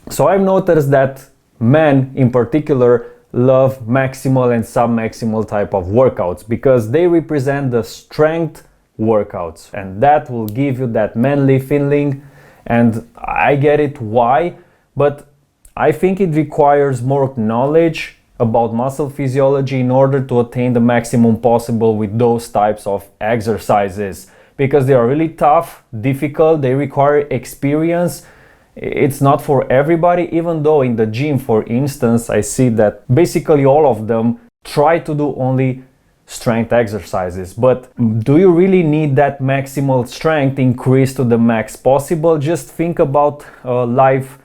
So I've noticed that men in particular love maximal and submaximal type of workouts because they represent the strength workouts, and that will give you that manly feeling. And I get it why, but I think it requires more knowledge about muscle physiology in order to attain the maximum possible with those types of exercises, because they are really tough, difficult, they require experience. It's not for everybody, even though in the gym, for instance, I see that basically all of them try to do only strength exercises. But do you really need that maximal strength increase to the max possible? Just think about life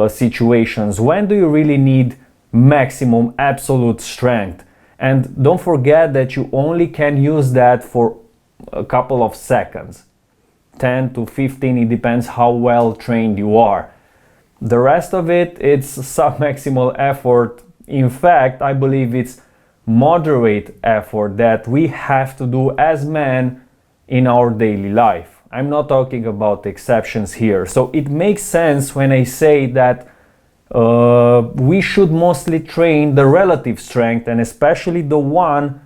situations. When do you really need maximum absolute strength? And don't forget that you only can use that for a couple of seconds, 10 to 15, it depends how well trained you are. The rest of it, it's submaximal effort. In fact, I believe it's moderate effort that we have to do as men in our daily life. I'm not talking about exceptions here. So it makes sense when I say that we should mostly train the relative strength, and especially the one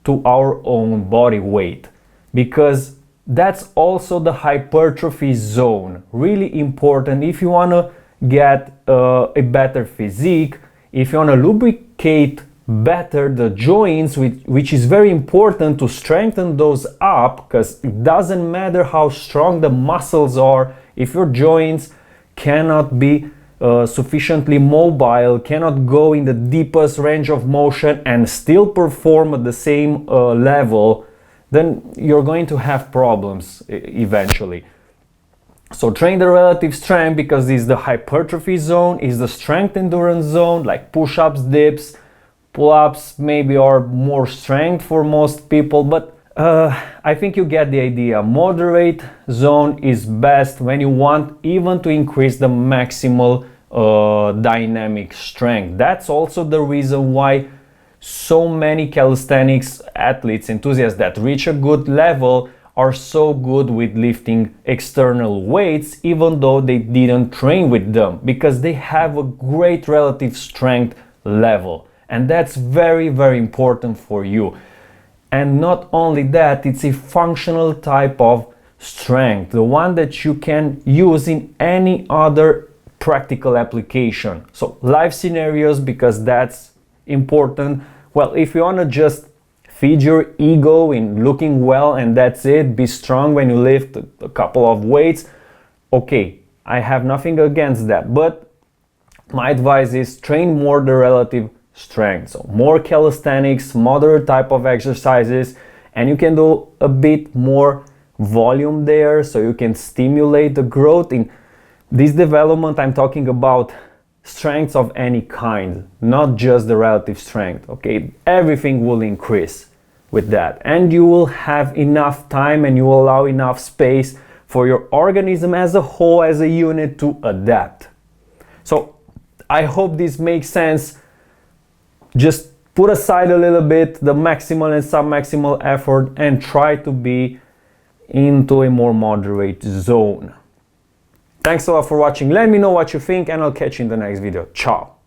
to our own body weight, because that's also the hypertrophy zone. Really important if you want to get a better physique, if you want to lubricate better the joints, which is very important to strengthen those up, because it doesn't matter how strong the muscles are if your joints cannot be sufficiently mobile, cannot go in the deepest range of motion and still perform at the same level, then you're going to have problems eventually. So train the relative strength, because it's the hypertrophy zone, is the strength endurance zone, like push-ups, dips, pull-ups maybe are more strength for most people, but I think you get the idea. Moderate zone is best when you want even to increase the maximal dynamic strength. That's also the reason why so many calisthenics athletes, enthusiasts that reach a good level are so good with lifting external weights, even though they didn't train with them, because they have a great relative strength level. And that's very, very important for you. And not only that, it's a functional type of strength, the one that you can use in any other practical application. So life scenarios, because that's important. Well, if you want to just feed your ego in looking well and that's it, be strong when you lift a couple of weights, okay, I have nothing against that. But my advice is train more the relative strength. So more calisthenics, moderate type of exercises, and you can do a bit more volume there, so you can stimulate the growth. In this development, I'm talking about strengths of any kind, not just the relative strength. Okay, everything will increase with that, and you will have enough time and you will allow enough space for your organism as a whole, as a unit, to adapt. So I hope this makes sense. Just put aside a little bit the maximal and submaximal effort and try to be into a more moderate zone. Thanks a lot for watching. Let me know what you think, and I'll catch you in the next video. Ciao.